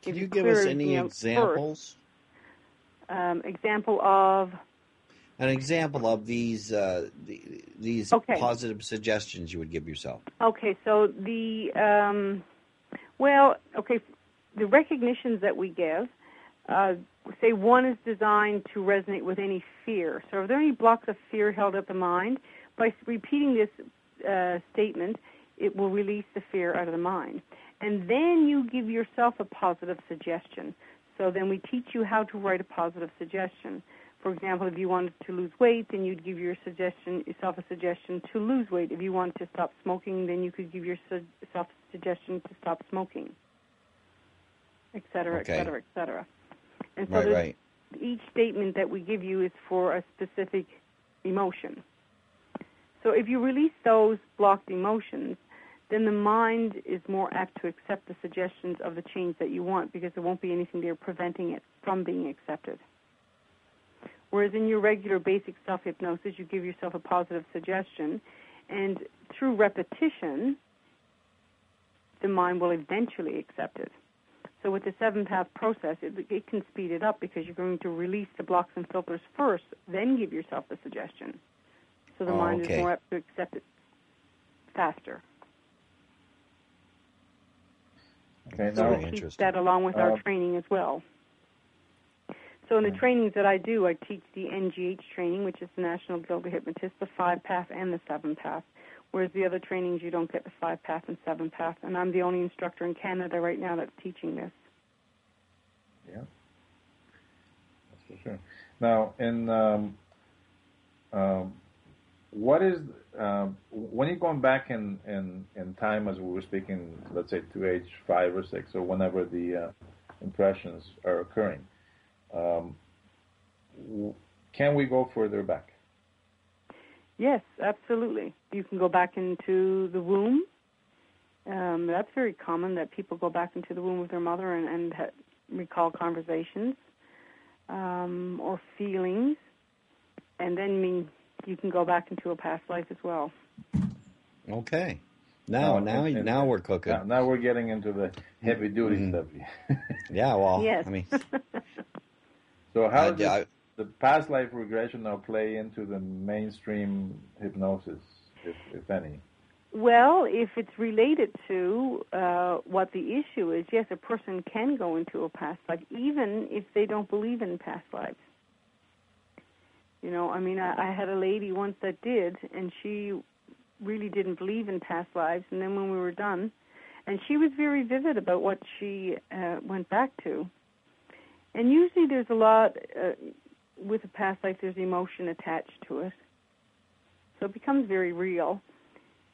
Can you give us any examples? Example of? An example of these positive suggestions you would give yourself. Okay, so the recognitions that we give, say one is designed to resonate with any fear. So are there any blocks of fear held at the mind? By repeating this statement, it will release the fear out of the mind. And then you give yourself a positive suggestion. So then we teach you how to write a positive suggestion. For example, if you wanted to lose weight, then you'd give yourself a suggestion to lose weight. If you wanted to stop smoking, then you could give yourself a suggestion to stop smoking, et cetera, et cetera, et cetera. And so each statement that we give you is for a specific emotion. So if you release those blocked emotions, then the mind is more apt to accept the suggestions of the change that you want, because there won't be anything there preventing it from being accepted. Whereas in your regular basic self-hypnosis, you give yourself a positive suggestion, and through repetition, the mind will eventually accept it. So with the 7-path process, it can speed it up, because you're going to release the blocks and filters first, then give yourself the suggestion. So the mind is more apt to accept it faster. Okay, so we teach that along with our training as well. So in the trainings that I do, I teach the NGH training, which is the National Guild of Hypnotists, the 5-path and the 7-path, whereas the other trainings you don't get the 5-path and 7-path. And I'm the only instructor in Canada right now that's teaching this. Yeah, that's for sure. Now, what is when you're going back in time, as we were speaking, let's say to age 5 or 6, or whenever the impressions are occurring, can we go further back? Yes, absolutely. You can go back into the womb. That's very common, that people go back into the womb of their mother and recall conversations or feelings, and then you can go back into a past life as well. Okay. Now we're cooking. Now we're getting into the heavy duty stuff. Yeah, well, yes. I mean. So how does the past life regression now play into the mainstream hypnosis, if any? Well, if it's related to what the issue is, yes, a person can go into a past life, even if they don't believe in past lives. You know, I mean, I had a lady once that did, and she really didn't believe in past lives. And then when we were done, and she was very vivid about what she went back to. And usually there's a lot, with a past life, there's emotion attached to it. So it becomes very real.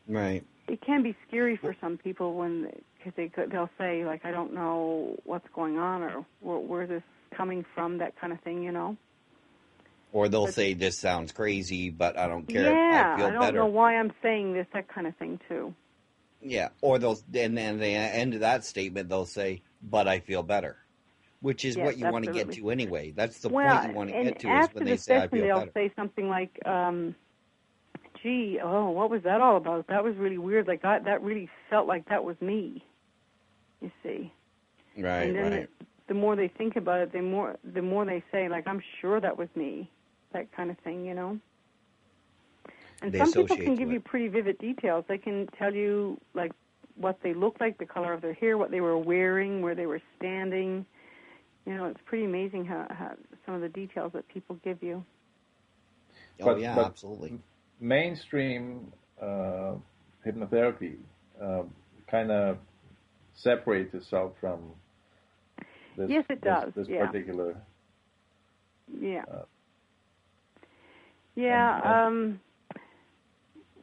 Right. It can be scary for some people because they'll say, like, I don't know what's going on, or where this is coming from, that kind of thing, you know. Or they'll say, this sounds crazy, but I don't care. Yeah, I feel better. I don't know why I'm saying this, that kind of thing, too. Yeah, or and then at the end of that statement, they'll say, but I feel better, which is what you want to get to anyway. That's the point you want to get to, is when they say, I feel better. They'll say something like, gee, what was that all about? That was really weird. Like, that really felt like that was me, you see. Right, and then the more they think about it, the more they say, like, I'm sure that was me, that kind of thing, you know. And some people can give you pretty vivid details. They can tell you, like, what they look like, the color of their hair, what they were wearing, where they were standing. You know, it's pretty amazing how some of the details that people give you. But absolutely. Mainstream hypnotherapy kind of separates itself from this. Yes, it does. This particular. Yeah.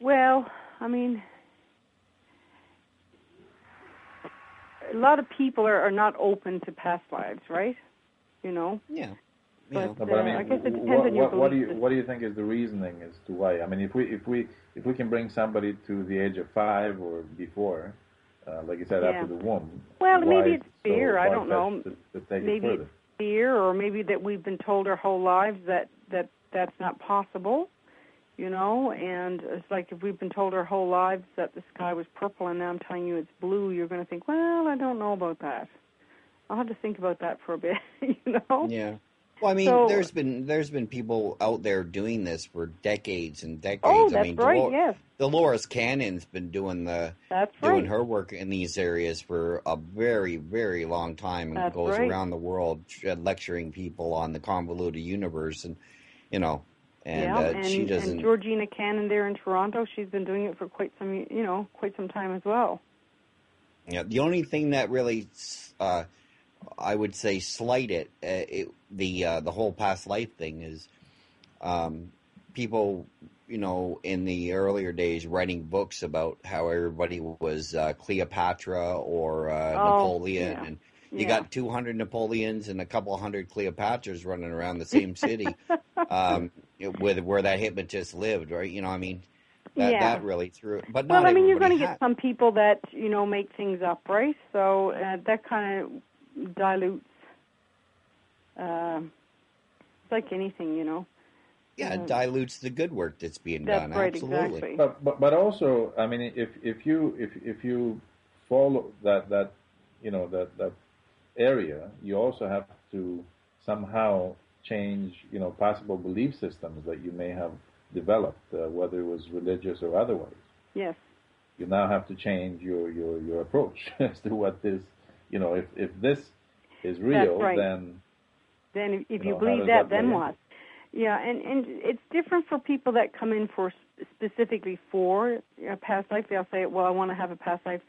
Well, I mean, a lot of people are not open to past lives, right? You know? Yeah. But I mean, I guess it depends on your belief. What do you think is the reasoning as to why? I mean, if we can bring somebody to the age of 5 or before, like you said, after the womb. Well, maybe it's fear. I don't know. To take maybe it further. It's fear, or maybe that we've been told our whole lives that that's not possible. You know, and it's like if we've been told our whole lives that the sky was purple and now I'm telling you it's blue, you're going to think, well, I don't know about that. I'll have to think about that for a bit, you know? Yeah. Well, I mean, So, there's been people out there doing this for decades and decades. Oh, I that's mean, right, yes. Dolores Cannon's been doing her work in these areas for a very, very long time, and goes around the world lecturing people on the convoluted universe, and you know, and she doesn't. And Georgina Cannon there in Toronto, she's been doing it for quite some time as well. Yeah, the only thing that really, I would say, slight the whole past life thing is, people, in the earlier days writing books about how everybody was Cleopatra or Napoleon, and you got 200 Napoleons and a couple hundred Cleopatras running around the same city, with where that hypnotist lived, right? I mean, that really threw it. But not you're going to get some people that make things up, right? So that kind of dilutes. It's like anything, Yeah, it dilutes the good work that's being done. That's right, absolutely. Exactly. But also, I mean, if you follow that area, you also have to somehow change possible belief systems that you may have developed, whether it was religious or otherwise. Yes. You now have to change your approach as to what this, if this is real, then if you believe that, then what? Yeah, and it's different for people that come in for specifically for a past life. They'll say, well, I want to have a past life.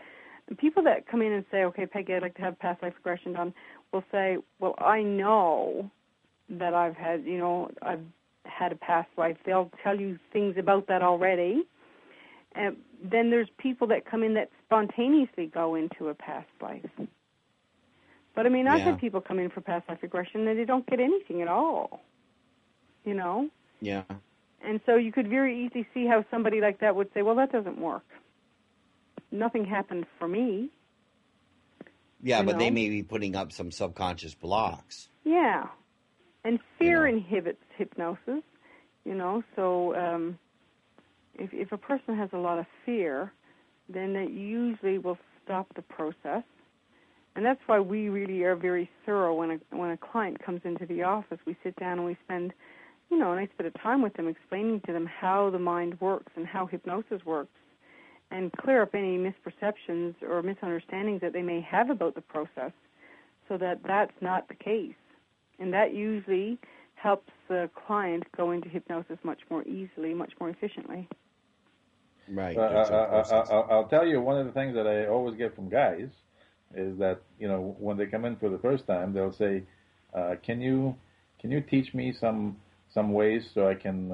And people that come in and say, okay, Peggy, I'd like to have past life regression done, will say, well, I know that I've had a past life. They'll tell you things about that already. And then there's people that come in that spontaneously go into a past life. But, I mean, I've had people come in for past life regression and they don't get anything at all, Yeah. And so you could very easily see how somebody like that would say, well, that doesn't work. Nothing happened for me. Yeah, but they may be putting up some subconscious blocks. Yeah. And fear inhibits hypnosis, so if a person has a lot of fear, then that usually will stop the process. And that's why we really are very thorough when a client comes into the office. We sit down and we spend, a nice bit of time with them explaining to them how the mind works and how hypnosis works, and clear up any misperceptions or misunderstandings that they may have about the process so that that's not the case. And that usually helps the client go into hypnosis much more easily, much more efficiently. Right. I'll tell you, one of the things that I always get from guys is that, when they come in for the first time, they'll say, can you teach me some ways so I can,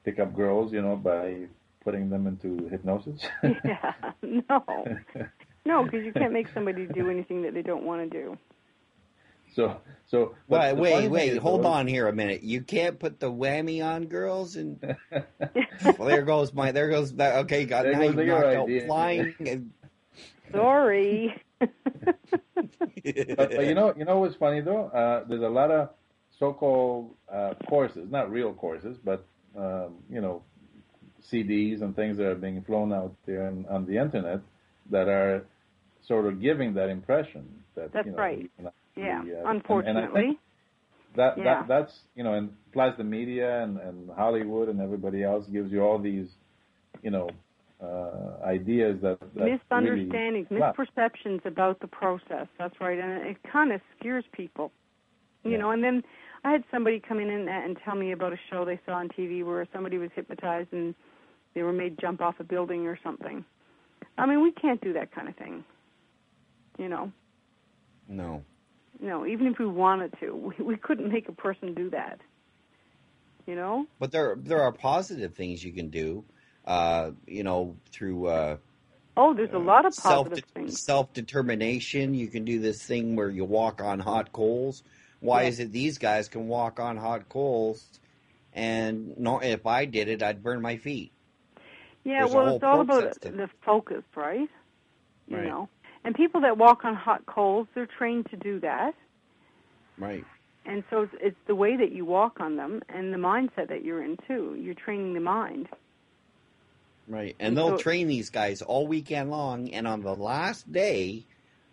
pick up girls, by putting them into hypnosis? Yeah, no, because you can't make somebody do anything that they don't want to do. So. Wait, hold on here a minute. You can't put the whammy on girls, and well, there goes that. Okay, got now you knocked out flying. Sorry. but you know what's funny though? There's a lot of so-called courses, not real courses, but CDs and things that are being flown out there on the internet that are sort of giving that impression that that's right. Yeah, unfortunately. And I think that's and plus the media and Hollywood and everybody else gives you all these ideas that misunderstandings, really misperceptions about the process. That's right, and it kind of scares people, And then I had somebody come in and tell me about a show they saw on TV where somebody was hypnotized and they were made jump off a building or something. I mean, we can't do that kind of thing, No, even if we wanted to, we couldn't make a person do that. But there are positive things you can do, through. There's a lot of positive things. Self-determination. You can do this thing where you walk on hot coals. Why is it these guys can walk on hot coals, and if I did it, I'd burn my feet? Yeah, it's all about the focus, right? You know. And people that walk on hot coals, they're trained to do that. Right. And so it's the way that you walk on them and the mindset that you're in, too. You're training the mind. Right. And they'll train these guys all weekend long, and on the last day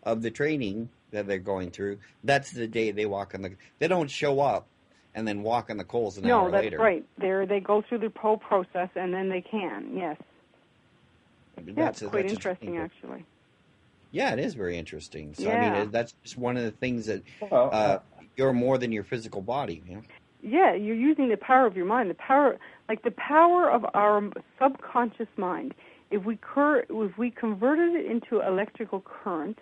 of the training, that they're going through, that's the day they walk on the. They don't show up and then walk on the coals an hour later. No, that's right. They go through the whole process and then they can. Yes. It's quite interesting, actually. Yeah, it is very interesting. So yeah. I mean, that's just one of the things that you're more than your physical body. You know? Yeah, you're using the power of your mind. The power of our subconscious mind. If we converted it into electrical current,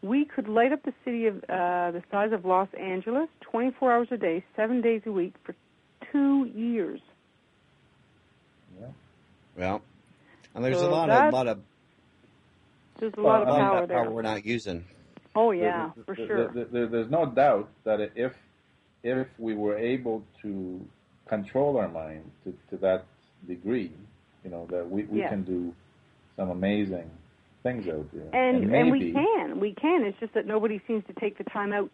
we could light up the city of the size of Los Angeles 24 hours a day, 7 days a week for 2 years. Yeah. Well, and there's a lot of there's a lot of power there. We're not using. Oh yeah, for sure. There's no doubt that if we were able to control our mind to that degree, that we can do some amazing things out there. And we can. It's just that nobody seems to take the time out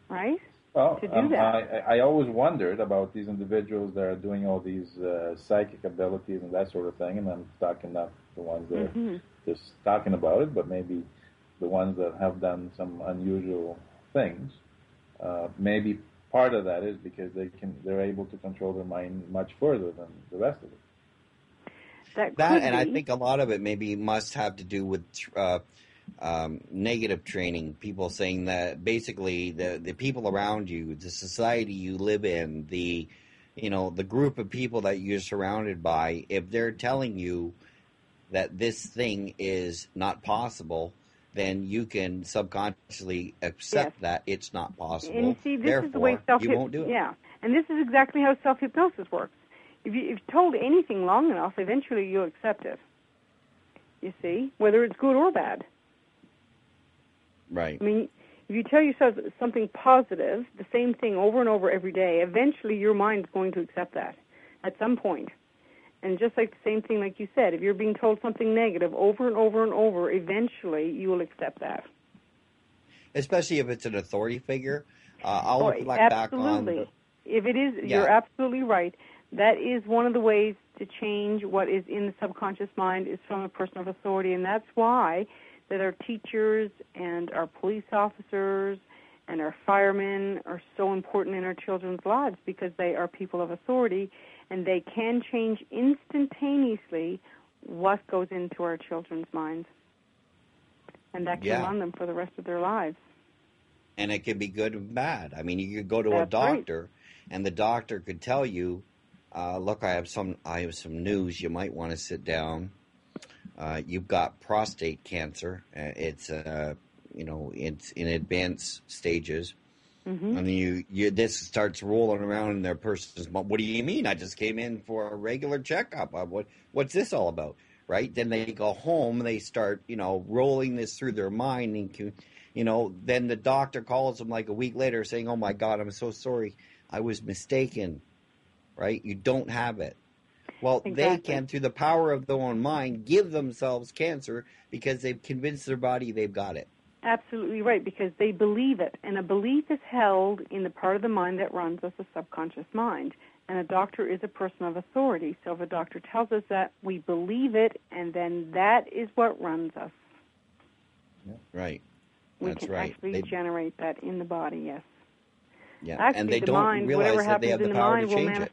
right? Well, to do that. I always wondered about these individuals that are doing all these psychic abilities and that sort of thing, and I'm talking not the ones that are just talking about it, but maybe the ones that have done some unusual things. Maybe part of that is because they're able to control their mind much further than the rest of it. And I think a lot of it maybe must have to do with negative training. People saying that basically the people around you, the society you live in, the group of people that you're surrounded by, if they're telling you that this thing is not possible, then you can subconsciously accept that it's not possible. And see, this is the way you won't do it. Yeah, and this is exactly how self-hypnosis works. If you've told anything long enough, eventually you'll accept it. You see, whether it's good or bad. Right. I mean, if you tell yourself something positive, the same thing over and over every day, eventually your mind's going to accept that at some point. And just like the same thing, like you said, if you're being told something negative over and over and over, eventually you will accept that. Especially if it's an authority figure. I'll reflect back on. If it is, you're absolutely right. That is one of the ways to change what is in the subconscious mind is from a person of authority, and that's why that our teachers and our police officers and our firemen are so important in our children's lives because they are people of authority, and they can change instantaneously what goes into our children's minds, and that can run them for the rest of their lives. And it can be good and bad. I mean, you could go to a doctor, and the doctor could tell you, look, I have some news. You might want to sit down. You've got prostate cancer. It's it's in advanced stages. Mm-hmm. And you this starts rolling around in their person's mind. What do you mean? I just came in for a regular checkup. What's this all about? Right? Then they go home and they start, rolling this through their mind, and then the doctor calls them like a week later saying, "Oh my God, I'm so sorry. I was mistaken." Right? You don't have it. Well, they can, through the power of their own mind, give themselves cancer because they've convinced their body they've got it. Absolutely right, because they believe it. And a belief is held in the part of the mind that runs as a subconscious mind. And a doctor is a person of authority. So if a doctor tells us that, we believe it, and then that is what runs us. Yeah. Right. We can actually generate that in the body, yes. Yeah, actually, and they don't realize that they have the power to change it.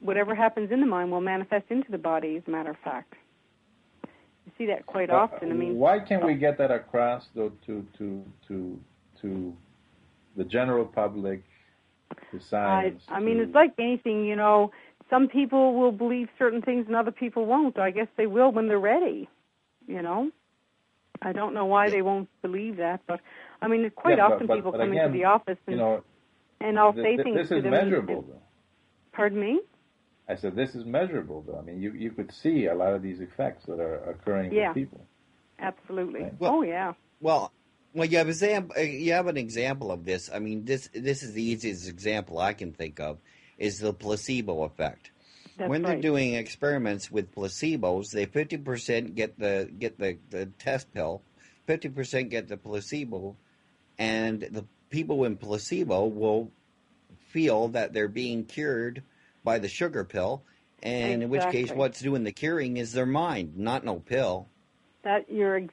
Whatever happens in the mind will manifest into the body, as a matter of fact. You see that quite often. I mean, why can't we get that across, though, to the general public, to science? I mean, it's like anything, Some people will believe certain things and other people won't. I guess they will when they're ready, I don't know why they won't believe that, but, I mean, quite often people come into the office and I'll say things to them. This is measurable, though. Pardon me? I said, this is measurable, though. I mean, you could see a lot of these effects that are occurring with people. Absolutely. Right? Well, you have an example of this. I mean, this is the easiest example I can think of, is the placebo effect. When they're doing experiments with placebos, they 50% get the test pill, 50% get the placebo, and the people in placebo will feel that they're being cured by the sugar pill, and in which case what's doing the curing is their mind, not no pill. That you're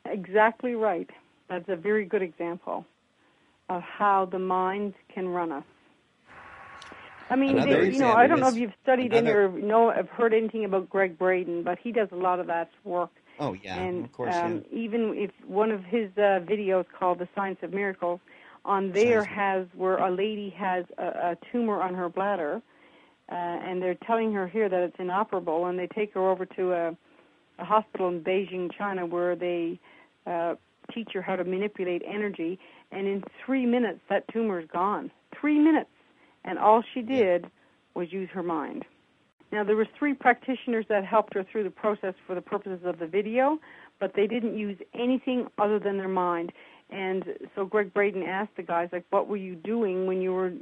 exactly right. That's a very good example of how the mind can run us. I mean, I don't know if you've studied any or have heard anything about Greg Braden, but he does a lot of that work. Oh, yeah, and, of course, yeah. Even if one of his videos called The Science of Miracles, on there has where a lady has a tumor on her bladder, and they're telling her here that it's inoperable, and they take her over to a hospital in Beijing, China, where they teach her how to manipulate energy, and in 3 minutes that tumor is gone. 3 minutes. And all she did was use her mind. Now, there were 3 practitioners that helped her through the process for the purposes of the video, but they didn't use anything other than their mind. And so Greg Braden asked the guys, like, what were you doing when you were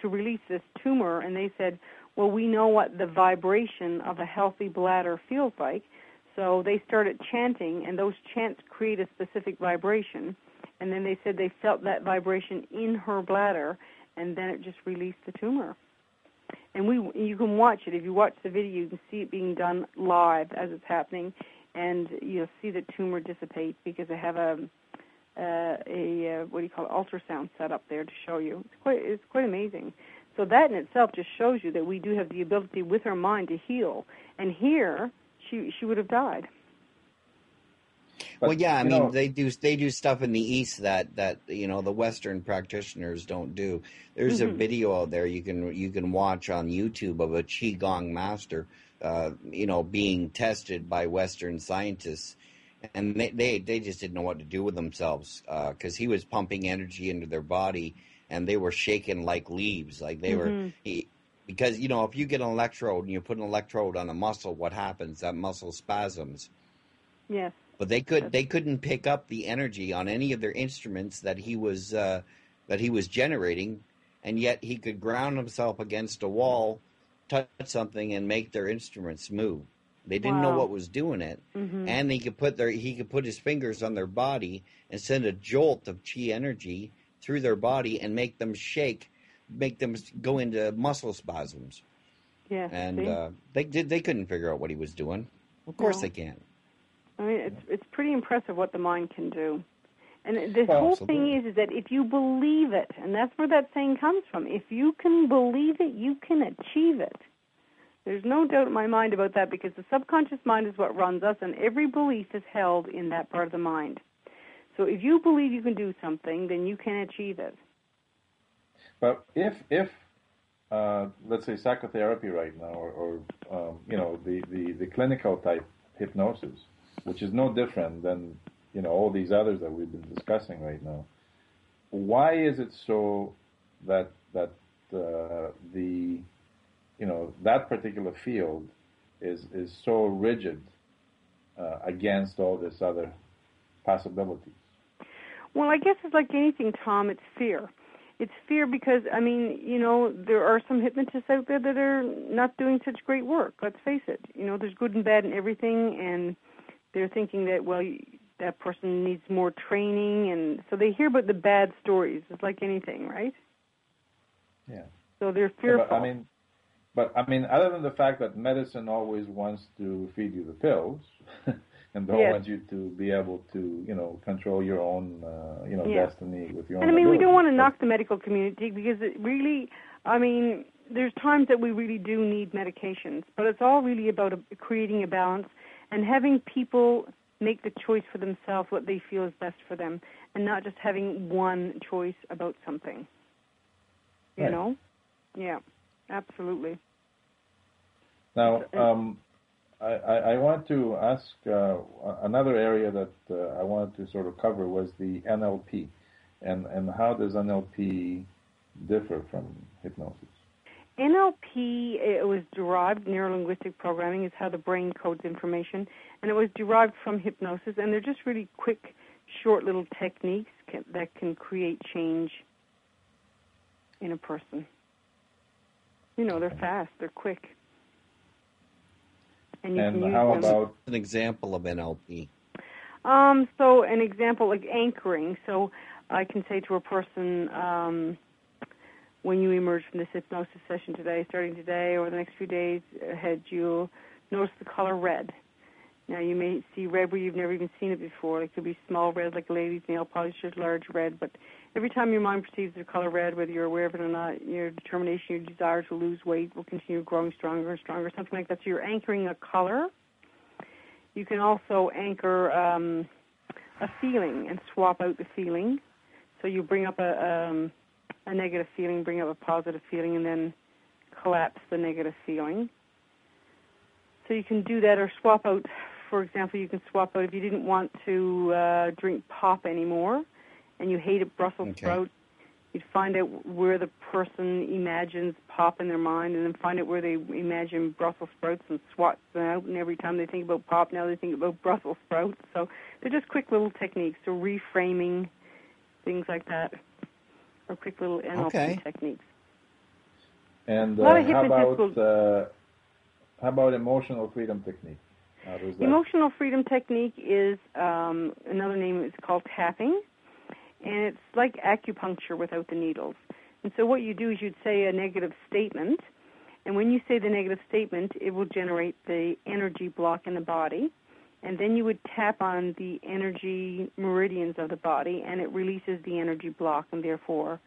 to release this tumor? And they said, well, we know what the vibration of a healthy bladder feels like. So they started chanting, and those chants create a specific vibration. And then they said they felt that vibration in her bladder, and then it just released the tumor. And you can watch it. If you watch the video, you can see it being done live as it's happening, and you'll see the tumor dissipate because they have a ultrasound set up there to show you. It's quite amazing. So that in itself just shows you that we do have the ability with our mind to heal. And here, she would have died. But, well, yeah, I mean, they do stuff in the East that the Western practitioners don't do. There's a video out there you can watch on YouTube of a Qigong master, being tested by Western scientists, and they just didn't know what to do with themselves because he was pumping energy into their body, and they were shaking like leaves, like they were. Because if you get an electrode and you put an electrode on a muscle, what happens? That muscle spasms. Yes. But they couldn't pick up the energy on any of their instruments that he was generating, and yet he could ground himself against a wall, touch something, and make their instruments move. They didn't know what was doing it, and he could put his fingers on their body and send a jolt of chi energy through their body and make them shake, make them go into muscle spasms. Yeah, and they couldn't figure out what he was doing. Of course they can't. I mean, it's pretty impressive what the mind can do. And the whole thing is that if you believe it, and that's where that saying comes from, if you can believe it, you can achieve it. There's no doubt in my mind about that, because the subconscious mind is what runs us, and every belief is held in that part of the mind. So if you believe you can do something, then you can achieve it. But if let's say psychotherapy right now, or the clinical type hypnosis, which is no different than all these others that we've been discussing right now. Why is it so that that particular field is so rigid against all this other possibilities? Well, I guess it's like anything, Tom. It's fear. It's fear because, I mean, there are some hypnotists out there that are not doing such great work. Let's face it. There's good and bad in everything, and they're thinking that, well, that person needs more training, and so they hear about the bad stories. It's like anything, right? Yeah. So they're fearful. But I mean, other than the fact that medicine always wants to feed you the pills, and don't want you to be able to, control your own, destiny with your own. And I mean, ability. we don't want to knock the medical community, because it really, I mean, there's times that we really do need medications, but it's all really about creating a balance and having people make the choice for themselves what they feel is best for them, and not just having one choice about something. You know? Yeah, absolutely. Now, I want to ask another area that I wanted to sort of cover was the NLP, and how does NLP differ from hypnosis? NLP, it was derived, neuro-linguistic programming is how the brain codes information, and it was derived from hypnosis, and they're just really quick, short little techniques that can create change in a person. They're fast, they're quick. And how about an example of NLP? So an example, like anchoring. So I can say to a person, when you emerge from this hypnosis session today, starting today or the next few days ahead, you'll notice the color red. Now, you may see red where you've never even seen it before. It could be small red, like a lady's nail polish, or large red. But every time your mind perceives the color red, whether you're aware of it or not, your determination, your desire to lose weight will continue growing stronger and stronger, something like that. So you're anchoring a color. You can also anchor a feeling and swap out the feeling. So you bring up a negative feeling, bring up a positive feeling, and then collapse the negative feeling. So you can do that, or swap out. For example, you can swap out if you didn't want to drink pop anymore and you hated Brussels sprouts, you'd find out where the person imagines pop in their mind and then find out where they imagine Brussels sprouts and swap them out. And every time they think about pop, now they think about Brussels sprouts. So they're just quick little techniques. So reframing, things like that, or quick little NLP techniques. And how about emotional freedom technique? How does that... Emotional freedom technique is another name. It's called tapping, and it's like acupuncture without the needles. And so what you do is you'd say a negative statement, and when you say the negative statement, it will generate the energy block in the body, and then you would tap on the energy meridians of the body, and it releases the energy block, and therefore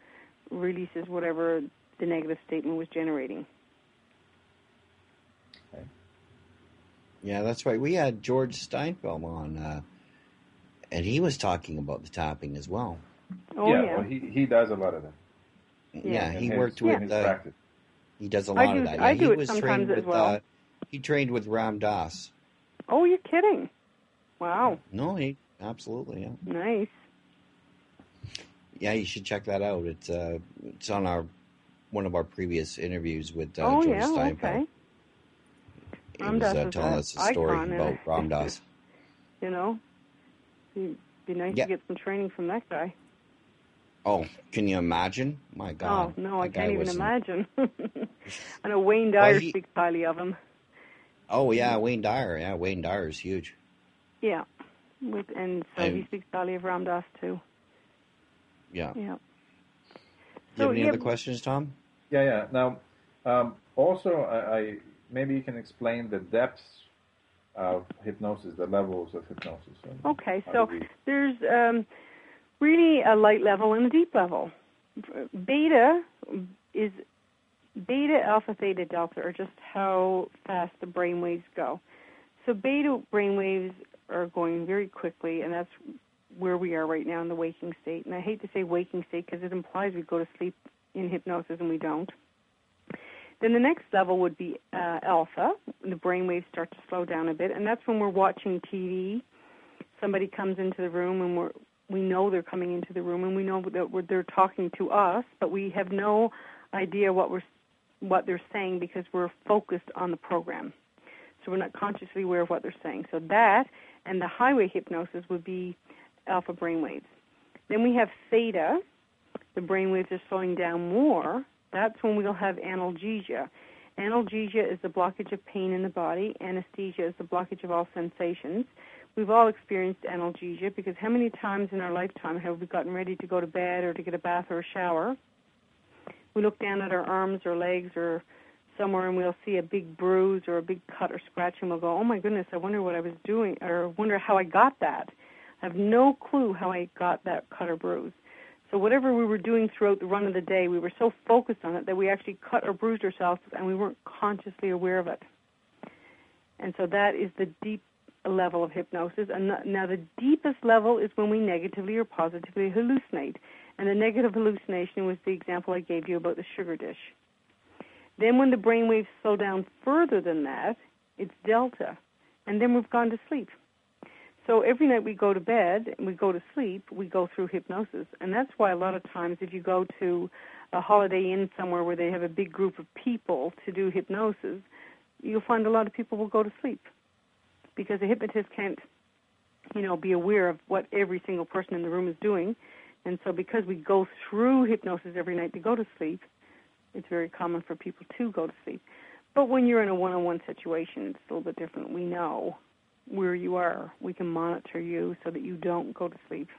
releases whatever the negative statement was generating. Yeah, that's right. We had George Steinfeld on, and he was talking about the tapping as well. Oh, yeah. Well, he does a lot of that. Yeah, he worked with... he does a lot of that. Yeah, I do it sometimes as well. He trained with Ram Dass. Oh, you're kidding. Wow. No, absolutely, yeah. Nice. Yeah, you should check that out. It's on one of our previous interviews with George Steinfeld. Okay. He was telling us a story about Ram Dass. You know, it'd be nice to get some training from that guy. Oh, can you imagine? My God. Oh, no, I can't even imagine. I know Wayne Dyer speaks highly of him. Oh, yeah, Wayne Dyer. Yeah, Wayne Dyer is huge. Yeah. And so he speaks highly of Ram Dass, too. Yeah. Yeah. Do you have any other questions, Tom? Yeah. Now, also, maybe you can explain the depths of hypnosis, the levels of hypnosis. Okay, so there's really a light level and a deep level. Beta, alpha, theta, delta are just how fast the brain waves go. So beta brain waves are going very quickly, and that's where we are right now in the waking state. And I hate to say waking state because it implies we go to sleep in hypnosis, and we don't. Then the next level would be alpha. The brain waves start to slow down a bit, and that's when we're watching TV. Somebody comes into the room, and we know they're coming into the room, and we know that they're talking to us, but we have no idea what they're saying because we're focused on the program. So we're not consciously aware of what they're saying. So that and the highway hypnosis would be alpha brain waves. Then we have theta. The brain waves are slowing down more. That's when we'll have analgesia. Analgesia is the blockage of pain in the body. Anesthesia is the blockage of all sensations. We've all experienced analgesia because how many times in our lifetime have we gotten ready to go to bed or to get a bath or a shower? We look down at our arms or legs or somewhere and we'll see a big bruise or a big cut or scratch and we'll go, oh my goodness, I wonder what I was doing or wonder how I got that. I have no clue how I got that cut or bruise. So whatever we were doing throughout the run of the day, we were so focused on it that we actually cut or bruised ourselves and we weren't consciously aware of it. And so that is the deep level of hypnosis. And now the deepest level is when we negatively or positively hallucinate. And the negative hallucination was the example I gave you about the sugar dish. Then when the brain waves slow down further than that, it's delta. And then we've gone to sleep. So every night we go to bed and we go to sleep, we go through hypnosis. And that's why a lot of times if you go to a Holiday Inn somewhere where they have a big group of people to do hypnosis, you'll find a lot of people will go to sleep because the hypnotist can't, be aware of what every single person in the room is doing. And so because we go through hypnosis every night to go to sleep, it's very common for people to go to sleep. But when you're in a one-on-one situation, it's a little bit different. We know where you are. We can monitor you so that you don't go to sleep.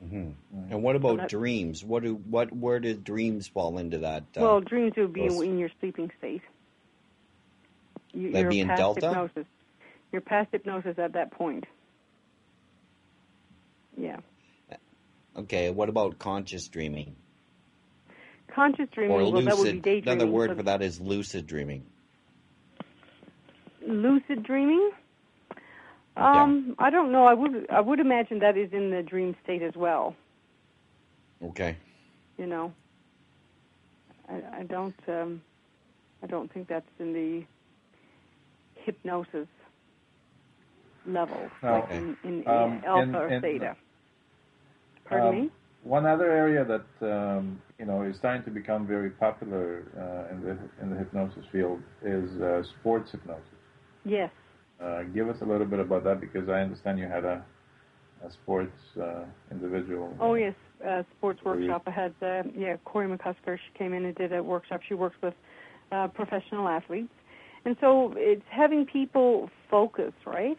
Mm-hmm. And what about dreams? Where do dreams fall into that? Well, dreams would be in your sleeping state. That'd be in delta? Hypnosis. You're past hypnosis at that point. Yeah. Okay, what about conscious dreaming? Conscious dreaming, or lucid, that would be daydreaming. Another word for that is lucid dreaming. Lucid dreaming? I don't know. I would imagine that is in the dream state as well. Okay. You know, I don't think that's in the hypnosis level, like in alpha or theta. Pardon me? One other area that is starting to become very popular in the hypnosis field is sports hypnosis. Yes. Give us a little bit about that, because I understand you had a sports individual. Oh yes, sports workshop. I had Corey McCusker. She came in and did a workshop. She works with professional athletes, and so it's having people focus, right?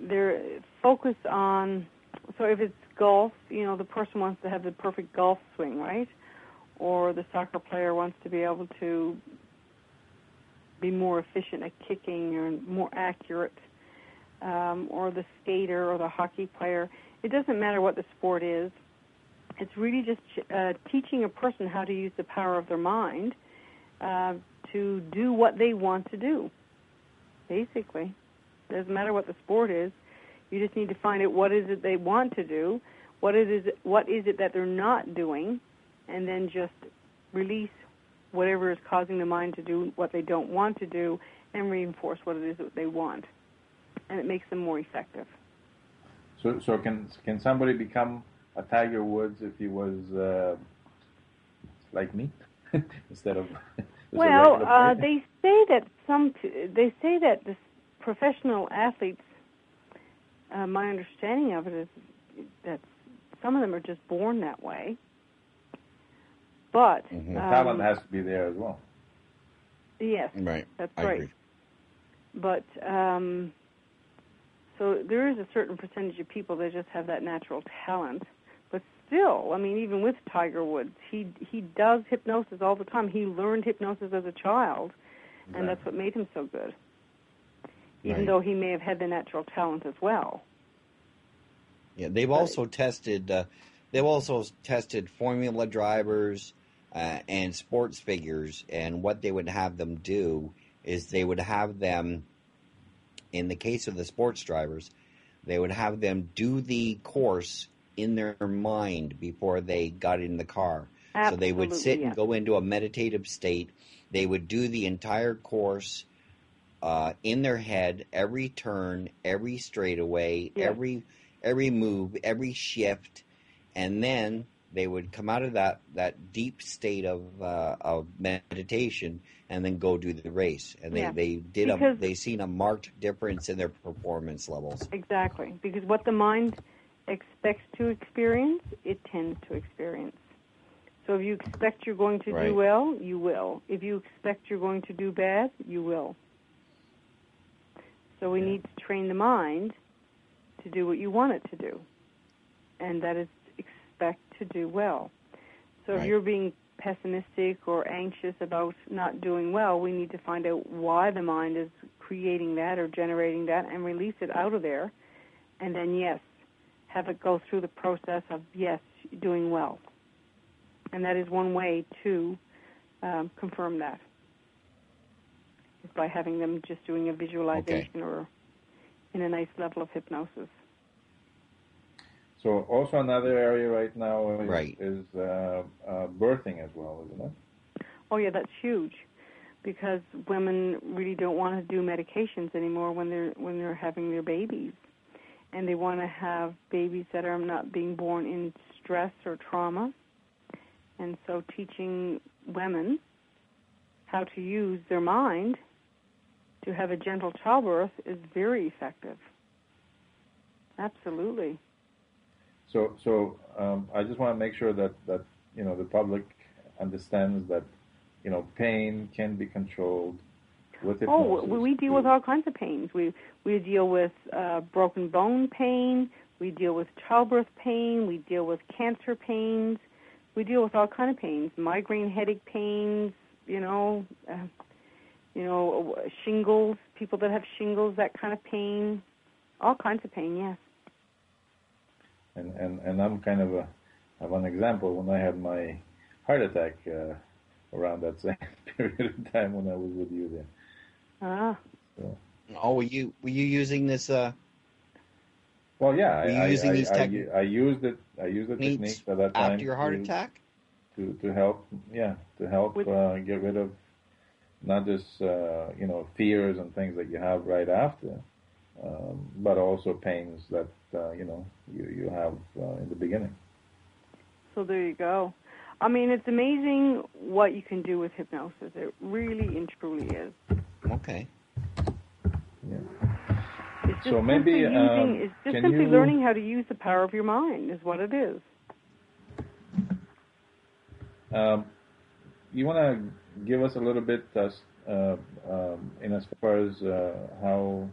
They're focused on. So if it's golf, the person wants to have the perfect golf swing, right? Or the soccer player wants to be able to be more efficient at kicking or more accurate, or the skater or the hockey player. It doesn't matter what the sport is. It's really just teaching a person how to use the power of their mind to do what they want to do, basically. It doesn't matter what the sport is. You just need to find out what is it they want to do, what is it that they're not doing, and then just release whatever is causing the mind to do what they don't want to do, and reinforce what it is that they want. And it makes them more effective. So can somebody become a Tiger Woods if he was like me, instead of? Well, they say that the professional athletes. My understanding of it is that some of them are just born that way. But the talent has to be there as well. Yes, right. That's I right. Agree. But so there is a certain percentage of people that just have that natural talent. But still, I mean, even with Tiger Woods, he does hypnosis all the time. He learned hypnosis as a child, and that's what made him so good. Even though he may have had the natural talent as well. Yeah, they've also tested formula drivers and sports figures, and what they would have them do is they would have them, in the case of the sports drivers, they would have them do the course in their mind before they got in the car. Absolutely, so they would sit and go into a meditative state. They would do the entire course in their head, every turn, every straightaway, every move, every shift, and then they would come out of that deep state of meditation and then go do the race. And they seen a marked difference in their performance levels. Exactly, because what the mind expects to experience, it tends to experience. So if you expect you're going to do well, you will. If you expect you're going to do bad, you will. So we need to train the mind to do what you want it to do, and that is expect to do well. So if you're being pessimistic or anxious about not doing well, we need to find out why the mind is creating that or generating that and release it out of there, and then, have it go through the process of, doing well. And that is one way to confirm that. By having them just doing a visualization or in a nice level of hypnosis. So also another area right now is birthing as well, isn't it? Oh yeah, that's huge, because women really don't want to do medications anymore when they're having their babies, and they want to have babies that are not being born in stress or trauma, and so teaching women how to use their mind to have a gentle childbirth is very effective. Absolutely. So I just want to make sure that the public understands that pain can be controlled with hypnosis. Oh, we deal with all kinds of pains. We deal with broken bone pain. We deal with childbirth pain. We deal with cancer pains. We deal with all kinds of pains. Migraine headache pains. Shingles. people that have shingles, that kind of pain, all kinds of pain, yes. And I'm kind of an example. When I had my heart attack around that same period of time when I was with you there. Ah. So. Oh, were you using this? Well, yeah, I used the techniques at that time after your heart attack to help get rid of not just fears and things that you have right after, but also pains that you have in the beginning. So there you go. I mean, it's amazing what you can do with hypnosis. It really and truly is. Okay. Yeah. It's just simply learning how to use the power of your mind is what it is. You want to give us a little bit in as far as how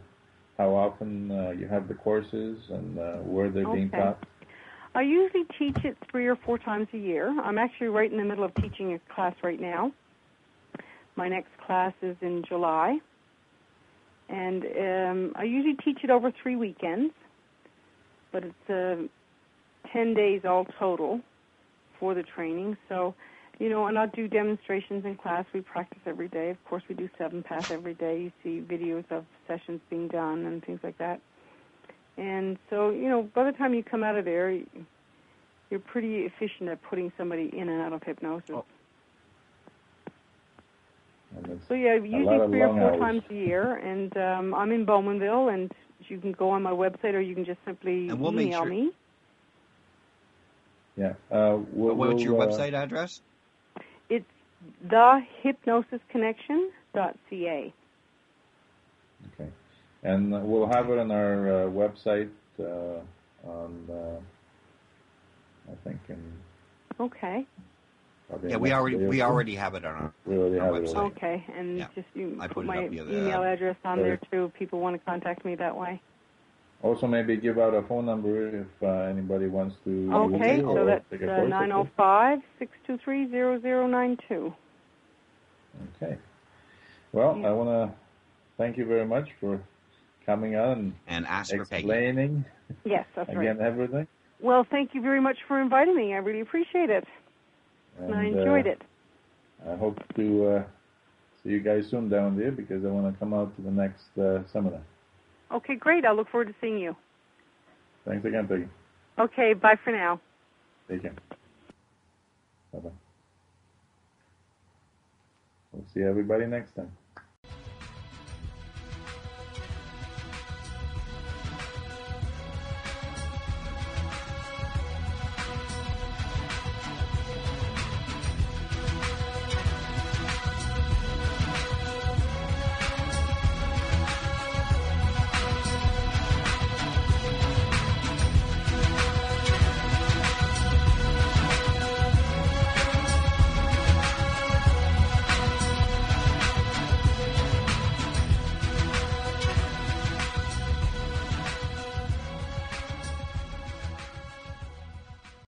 often you have the courses and where they're being taught? I usually teach it 3 or 4 times a year. I'm actually right in the middle of teaching a class right now. My next class is in July. And I usually teach it over 3 weekends, but it's 10 days all total for the training. So, and I'll do demonstrations in class. We practice every day. Of course, we do 7-path every day. You see videos of sessions being done and things like that. And so, by the time you come out of there, you're pretty efficient at putting somebody in and out of hypnosis. Oh. So, yeah, usually 3 or 4 times a year. And I'm in Bowmanville, and you can go on my website or you can just simply email me. Yeah. What's your website address? It's thehypnosisconnection.ca. Okay. And we'll have it on our website I think Okay. Yeah, we already have it on our website. Okay, and just put my email address on there too if people want to contact me that way. Also, maybe give out a phone number if anybody wants to. Okay, so that's 905-623-0092. Okay. Well, I want to thank you very much for coming on and ask for Peggy. Explaining. Yes, that's again, right. everything. Well, thank you very much for inviting me. I really appreciate it. And I enjoyed it. I hope to see you guys soon down there because I want to come out to the next seminar. Okay, great. I'll look forward to seeing you. Thanks again, Peggy. Okay, bye for now. Take care. Bye-bye. We'll see everybody next time.